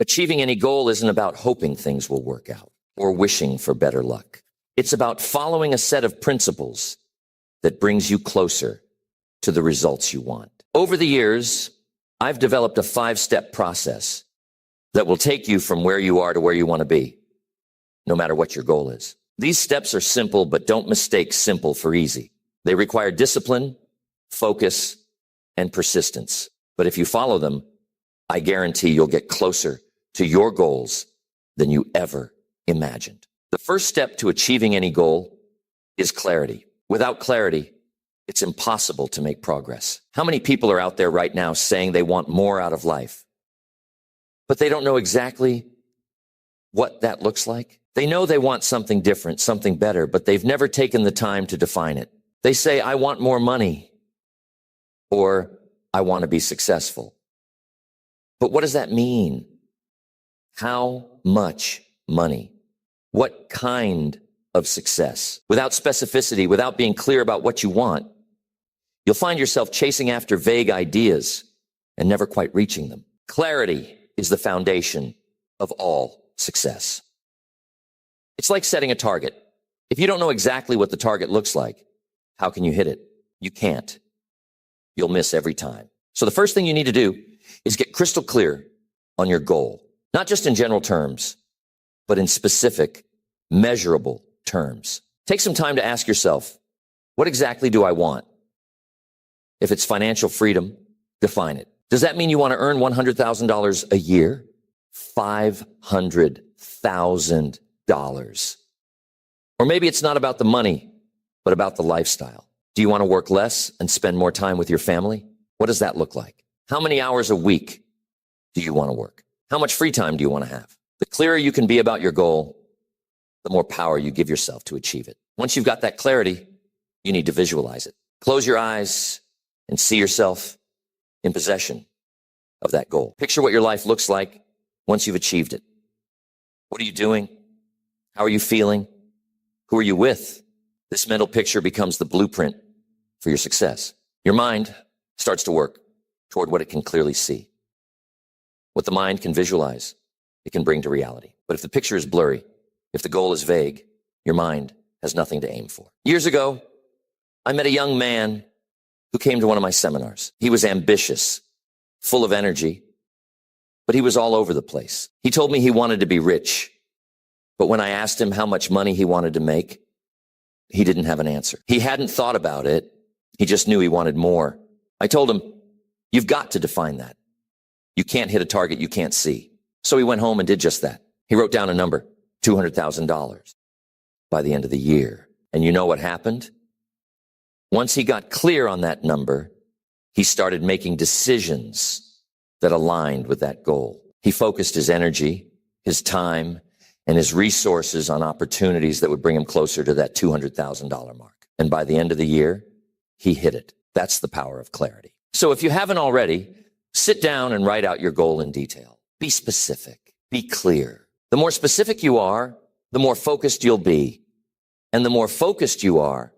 Achieving any goal isn't about hoping things will work out or wishing for better luck. It's about following a set of principles that brings you closer to the results you want. Over the years, I've developed a 5-step process that will take you from where you are to where you want to be, no matter what your goal is. These steps are simple, but don't mistake simple for easy. They require discipline, focus, and persistence. But if you follow them, I guarantee you'll get closer to your goals than you ever imagined. The first step to achieving any goal is clarity. Without clarity, it's impossible to make progress. How many people are out there right now saying they want more out of life, but they don't know exactly what that looks like? They know they want something different, something better, but they've never taken the time to define it. They say, I want more money, or I want to be successful. But what does that mean? How much money? What kind of success? Without specificity, without being clear about what you want, you'll find yourself chasing after vague ideas and never quite reaching them. Clarity is the foundation of all success. It's like setting a target. If you don't know exactly what the target looks like, how can you hit it? You can't. You'll miss every time. So the first thing you need to do is get crystal clear on your goal, not just in general terms, but in specific, measurable terms. Take some time to ask yourself, what exactly do I want? If it's financial freedom, define it. Does that mean you want to earn $100,000 a year? $500,000. Or maybe it's not about the money, but about the lifestyle. Do you want to work less and spend more time with your family? What does that look like? How many hours a week do you want to work? How much free time do you want to have? The clearer you can be about your goal, the more power you give yourself to achieve it. Once you've got that clarity, you need to visualize it. Close your eyes and see yourself in possession of that goal. Picture what your life looks like once you've achieved it. What are you doing? How are you feeling? Who are you with? This mental picture becomes the blueprint for your success. Your mind starts to work toward what it can clearly see. What the mind can visualize, it can bring to reality. But if the picture is blurry, if the goal is vague, your mind has nothing to aim for. Years ago, I met a young man who came to one of my seminars. He was ambitious, full of energy, but he was all over the place. He told me he wanted to be rich, but when I asked him how much money he wanted to make, he didn't have an answer. He hadn't thought about it. He just knew he wanted more. I told him, you've got to define that. You can't hit a target you can't see. So he went home and did just that. He wrote down a number, $200,000 by the end of the year. And you know what happened? Once he got clear on that number, he started making decisions that aligned with that goal. He focused his energy, his time, and his resources on opportunities that would bring him closer to that $200,000 mark. And by the end of the year, he hit it. That's the power of clarity. So if you haven't already, sit down and write out your goal in detail. Be specific. Be clear. The more specific you are, the more focused you'll be. And the more focused you are,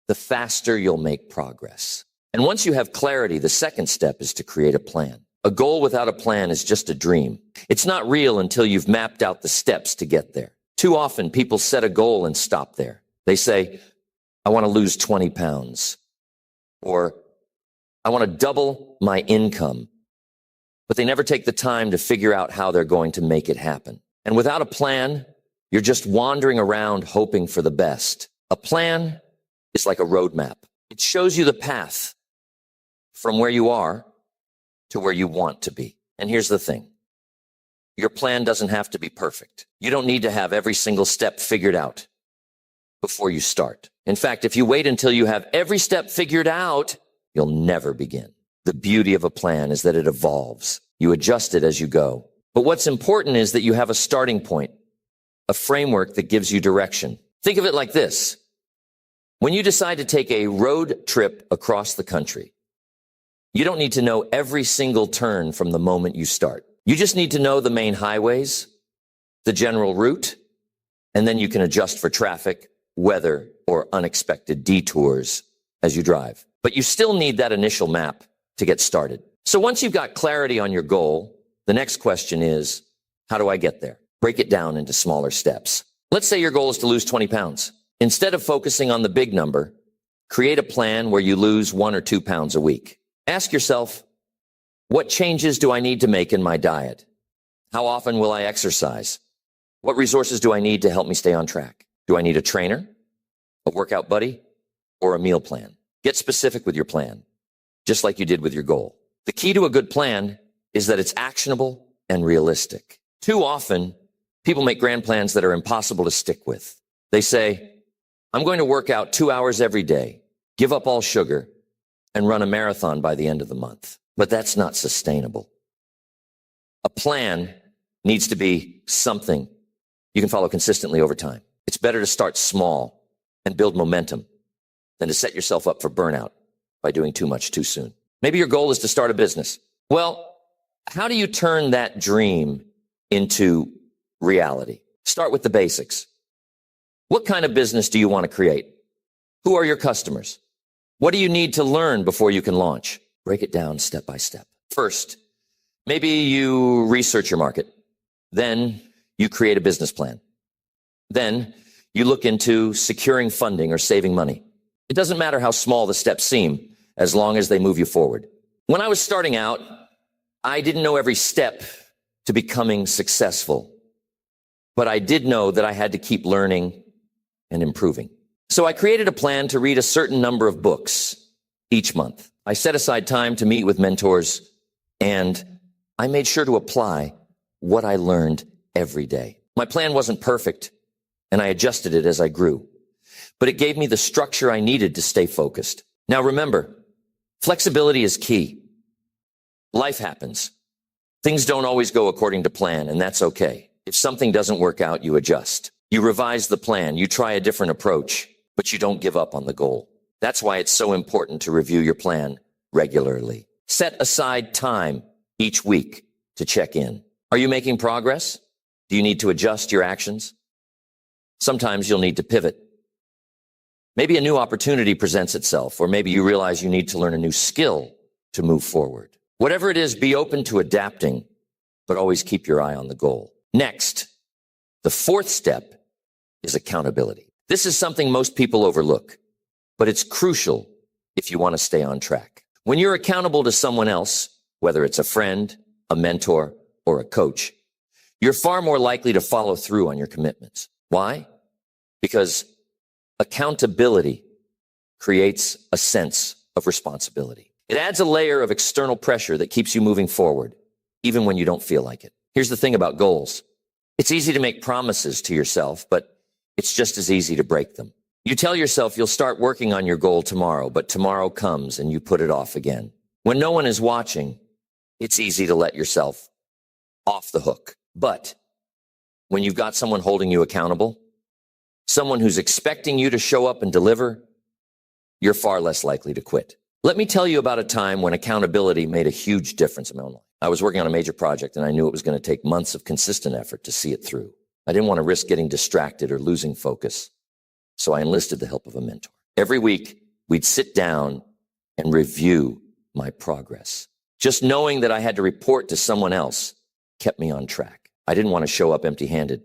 the faster you'll make progress. And once you have clarity, the second step is to create a plan. A goal without a plan is just a dream. It's not real until you've mapped out the steps to get there. Too often, people set a goal and stop there. They say, I want to lose 20 pounds, or I want to double my income. But they never take the time to figure out how they're going to make it happen. And without a plan, you're just wandering around hoping for the best. A plan is like a roadmap. It shows you the path from where you are to where you want to be. And here's the thing. Your plan doesn't have to be perfect. You don't need to have every single step figured out before you start. In fact, if you wait until you have every step figured out, you'll never begin. The beauty of a plan is that it evolves. You adjust it as you go. But what's important is that you have a starting point, a framework that gives you direction. Think of it like this. When you decide to take a road trip across the country, you don't need to know every single turn from the moment you start. You just need to know the main highways, the general route, and then you can adjust for traffic, weather, or unexpected detours as you drive. But you still need that initial map to get started. So once you've got clarity on your goal, the next question is, How do I get there? Break it down into smaller steps. Let's say your goal is to lose 20 pounds. Instead of focusing on the big number, create a plan where you lose 1 or 2 pounds a week. Ask yourself, what changes do I need to make in my diet? How often will I exercise? What resources do I need to help me stay on track? Do I need a trainer, a workout buddy, or a meal plan? Get specific with your plan, just like you did with your goal. The key to a good plan is that it's actionable and realistic. Too often, people make grand plans that are impossible to stick with. They say, I'm going to work out 2 hours every day, give up all sugar, and run a marathon by the end of the month. But that's not sustainable. A plan needs to be something you can follow consistently over time. It's better to start small and build momentum than to set yourself up for burnout by doing too much too soon. Maybe your goal is to start a business. Well, how do you turn that dream into reality? Start with the basics. What kind of business do you want to create? Who are your customers? What do you need to learn before you can launch? Break it down step by step. First, maybe you research your market. Then you create a business plan. Then you look into securing funding or saving money. It doesn't matter how small the steps seem, as long as they move you forward. When I was starting out, I didn't know every step to becoming successful, but I did know that I had to keep learning and improving. So I created a plan to read a certain number of books each month. I set aside time to meet with mentors, and I made sure to apply what I learned every day. My plan wasn't perfect, and I adjusted it as I grew, but it gave me the structure I needed to stay focused. Now remember, flexibility is key. Life happens. Things don't always go according to plan, and that's okay. If something doesn't work out, you adjust. You revise the plan, you try a different approach, but you don't give up on the goal. That's why it's so important to review your plan regularly. Set aside time each week to check in. Are you making progress? Do you need to adjust your actions? Sometimes you'll need to pivot. Maybe a new opportunity presents itself, or maybe you realize you need to learn a new skill to move forward. Whatever it is, be open to adapting, but always keep your eye on the goal. Next, the fourth step is accountability. This is something most people overlook, but it's crucial if you want to stay on track. When you're accountable to someone else, whether it's a friend, a mentor, or a coach, you're far more likely to follow through on your commitments. Why? Because accountability creates a sense of responsibility. It adds a layer of external pressure that keeps you moving forward, even when you don't feel like it. Here's the thing about goals. It's easy to make promises to yourself, but it's just as easy to break them. You tell yourself you'll start working on your goal tomorrow, but tomorrow comes and you put it off again. When no one is watching, it's easy to let yourself off the hook. But when you've got someone holding you accountable, someone who's expecting you to show up and deliver, you're far less likely to quit. Let me tell you about a time when accountability made a huge difference in my own life. I was working on a major project and I knew it was going to take months of consistent effort to see it through. I didn't want to risk getting distracted or losing focus, so I enlisted the help of a mentor. Every week, we'd sit down and review my progress. Just knowing that I had to report to someone else kept me on track. I didn't want to show up empty-handed,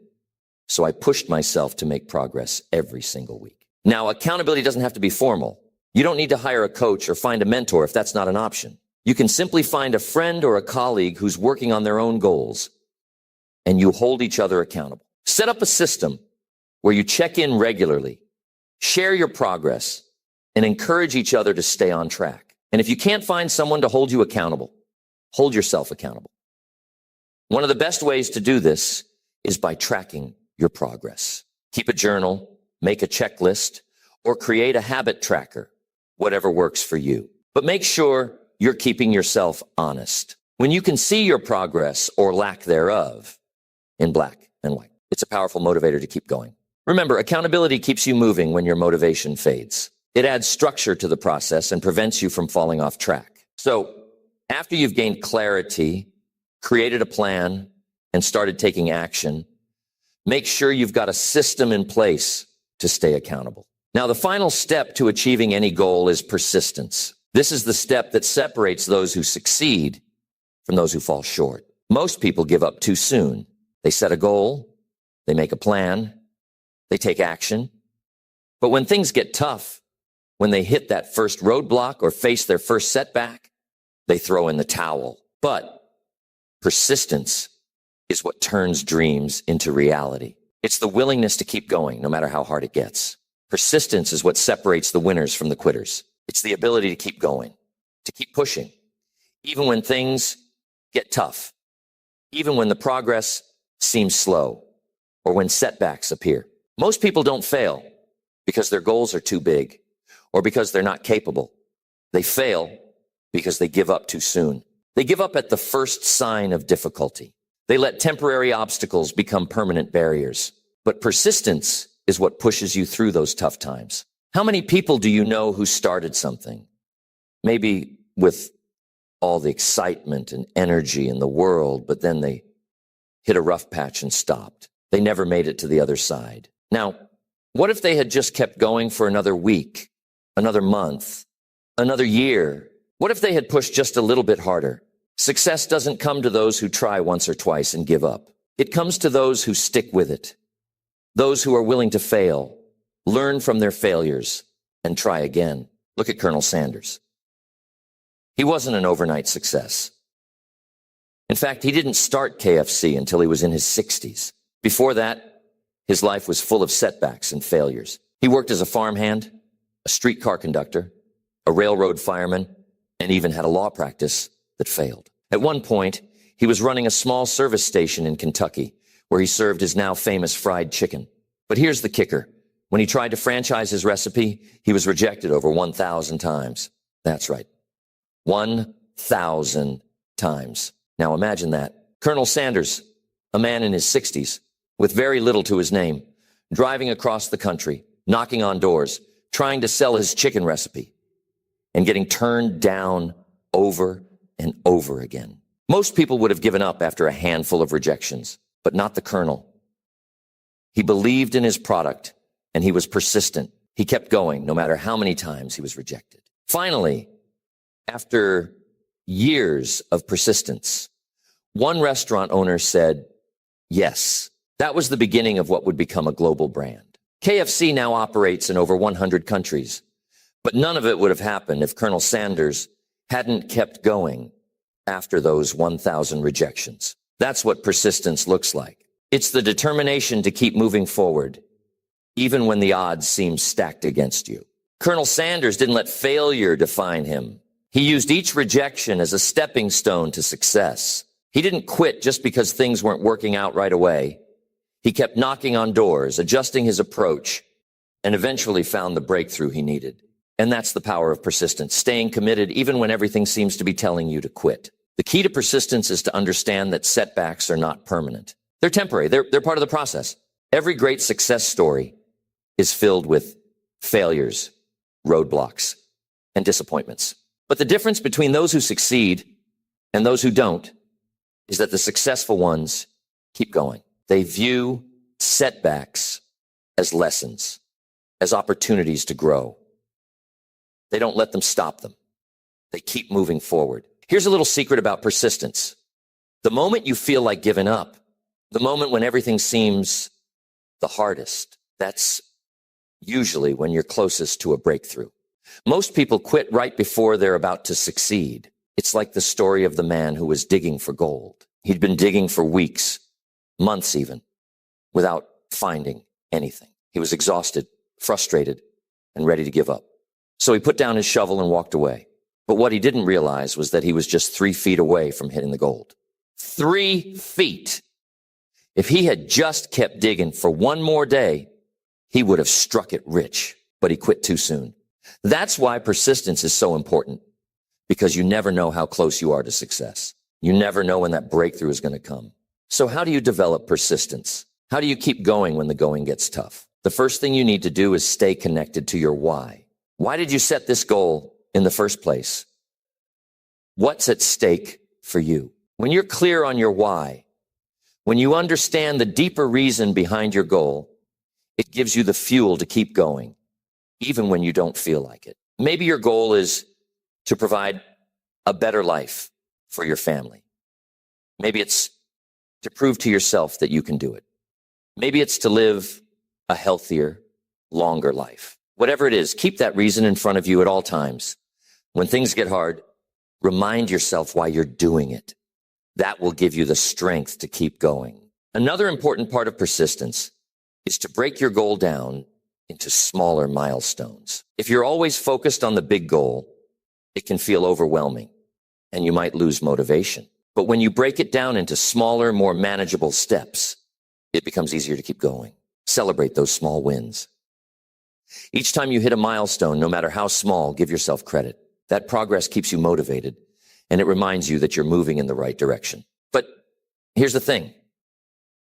so I pushed myself to make progress every single week. Now, accountability doesn't have to be formal. You don't need to hire a coach or find a mentor if that's not an option. You can simply find a friend or a colleague who's working on their own goals, and you hold each other accountable. Set up a system where you check in regularly, share your progress, and encourage each other to stay on track. And if you can't find someone to hold you accountable, hold yourself accountable. One of the best ways to do this is by tracking your progress. Keep a journal, make a checklist, or create a habit tracker, whatever works for you. But make sure you're keeping yourself honest. When you can see your progress or lack thereof in black and white, it's a powerful motivator to keep going. Remember, accountability keeps you moving when your motivation fades. It adds structure to the process and prevents you from falling off track. So after you've gained clarity, created a plan, and started taking action, make sure you've got a system in place to stay accountable. Now, the final step to achieving any goal is persistence. This is the step that separates those who succeed from those who fall short. Most people give up too soon. They set a goal, they make a plan, they take action. But when things get tough, when they hit that first roadblock or face their first setback, they throw in the towel. But persistence is what turns dreams into reality. It's the willingness to keep going no matter how hard it gets. Persistence is what separates the winners from the quitters. It's the ability to keep going, to keep pushing, even when things get tough, even when the progress seems slow, or when setbacks appear. Most people don't fail because their goals are too big or because they're not capable. They fail because they give up too soon. They give up at the first sign of difficulty. They let temporary obstacles become permanent barriers. But persistence is what pushes you through those tough times. How many people do you know who started something, maybe with all the excitement and energy in the world, but then they hit a rough patch and stopped? They never made it to the other side. Now, what if they had just kept going for another week, another month, another year? What if they had pushed just a little bit harder? Success doesn't come to those who try once or twice and give up. It comes to those who stick with it, those who are willing to fail, learn from their failures, and try again. Look at Colonel Sanders. He wasn't an overnight success. In fact, he didn't start KFC until he was in his 60s. Before that, his life was full of setbacks and failures. He worked as a farmhand, a streetcar conductor, a railroad fireman, and even had a law practice that failed. At one point, he was running a small service station in Kentucky where he served his now famous fried chicken. But here's the kicker. When he tried to franchise his recipe, he was rejected over 1,000 times. That's right. 1,000 times. Now imagine that. Colonel Sanders, a man in his 60s, with very little to his name, driving across the country, knocking on doors, trying to sell his chicken recipe, and getting turned down over and over again. Most people would have given up after a handful of rejections, but not the Colonel. He believed in his product, and he was persistent. He kept going no matter how many times he was rejected. Finally, after years of persistence, one restaurant owner said, yes, that was the beginning of what would become a global brand. KFC now operates in over 100 countries, but none of it would have happened if Colonel Sanders hadn't kept going after those 1,000 rejections. That's what persistence looks like. It's the determination to keep moving forward, even when the odds seem stacked against you. Colonel Sanders didn't let failure define him. He used each rejection as a stepping stone to success. He didn't quit just because things weren't working out right away. He kept knocking on doors, adjusting his approach, and eventually found the breakthrough he needed. And that's the power of persistence, staying committed even when everything seems to be telling you to quit. The key to persistence is to understand that setbacks are not permanent. They're temporary. They're part of the process. Every great success story is filled with failures, roadblocks, and disappointments. But the difference between those who succeed and those who don't is that the successful ones keep going. They view setbacks as lessons, as opportunities to grow. They don't let them stop them. They keep moving forward. Here's a little secret about persistence. The moment you feel like giving up, the moment when everything seems the hardest, that's usually when you're closest to a breakthrough. Most people quit right before they're about to succeed. It's like the story of the man who was digging for gold. He'd been digging for weeks, months even, without finding anything. He was exhausted, frustrated, and ready to give up. So he put down his shovel and walked away. But what he didn't realize was that he was just 3 feet away from hitting the gold. 3 feet. If he had just kept digging for one more day, he would have struck it rich, but he quit too soon. That's why persistence is so important, because you never know how close you are to success. You never know when that breakthrough is going to come. So how do you develop persistence? How do you keep going when the going gets tough? The first thing you need to do is stay connected to your why. Why did you set this goal in the first place? What's at stake for you? When you're clear on your why, when you understand the deeper reason behind your goal, it gives you the fuel to keep going, even when you don't feel like it. Maybe your goal is to provide a better life for your family. Maybe it's to prove to yourself that you can do it. Maybe it's to live a healthier, longer life. Whatever it is, keep that reason in front of you at all times. When things get hard, remind yourself why you're doing it. That will give you the strength to keep going. Another important part of persistence is to break your goal down into smaller milestones. If you're always focused on the big goal, it can feel overwhelming and you might lose motivation. But when you break it down into smaller, more manageable steps, it becomes easier to keep going. Celebrate those small wins. Each time you hit a milestone, no matter how small, give yourself credit. That progress keeps you motivated and it reminds you that you're moving in the right direction. But here's the thing.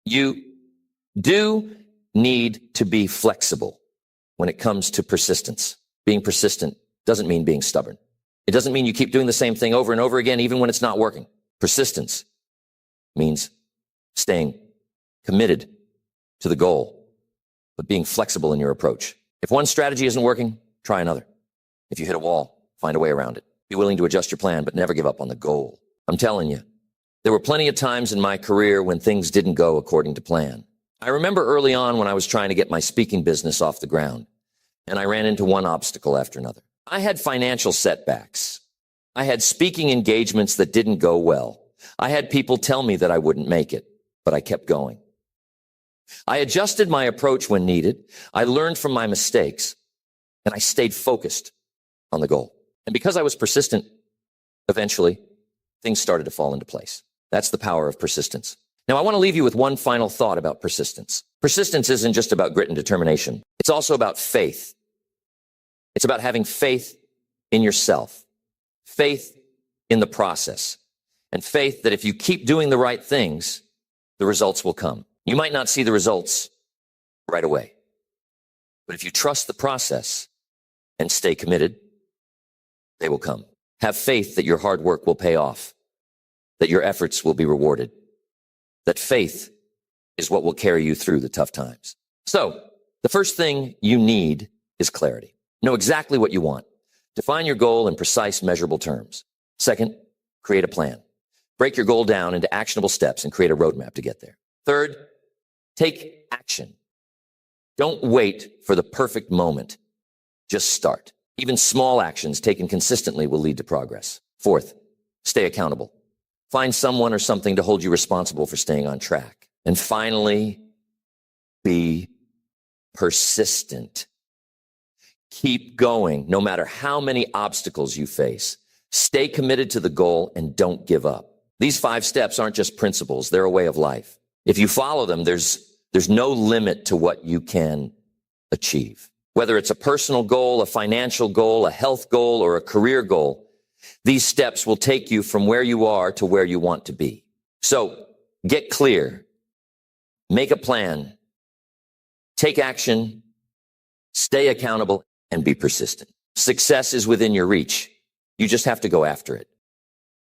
You do need to be flexible when it comes to persistence. Being persistent doesn't mean being stubborn. It doesn't mean you keep doing the same thing over and over again, even when it's not working. Persistence means staying committed to the goal, but being flexible in your approach. If one strategy isn't working, try another. If you hit a wall, find a way around it. Be willing to adjust your plan, but never give up on the goal. I'm telling you, there were plenty of times in my career when things didn't go according to plan. I remember early on when I was trying to get my speaking business off the ground, and I ran into one obstacle after another. I had financial setbacks. I had speaking engagements that didn't go well. I had people tell me that I wouldn't make it, but I kept going. I adjusted my approach when needed. I learned from my mistakes, and I stayed focused on the goal. And because I was persistent, eventually, things started to fall into place. That's the power of persistence. Now, I want to leave you with one final thought about persistence. Persistence isn't just about grit and determination. It's also about faith. It's about having faith in yourself, faith in the process, and faith that if you keep doing the right things, the results will come. You might not see the results right away, but if you trust the process and stay committed, they will come. Have faith that your hard work will pay off, that your efforts will be rewarded, that faith is what will carry you through the tough times. So, the first thing you need is clarity. Know exactly what you want. Define your goal in precise, measurable terms. Second, create a plan. Break your goal down into actionable steps and create a roadmap to get there. Third, take action. Don't wait for the perfect moment. Just start. Even small actions taken consistently will lead to progress. Fourth, stay accountable. Find someone or something to hold you responsible for staying on track. And finally, be persistent. Keep going, no matter how many obstacles you face. Stay committed to the goal and don't give up. These 5 steps aren't just principles, they're a way of life. If you follow them, there's no limit to what you can achieve. Whether it's a personal goal, a financial goal, a health goal, or a career goal, these steps will take you from where you are to where you want to be. So get clear, make a plan, take action, stay accountable, and be persistent. Success is within your reach. You just have to go after it.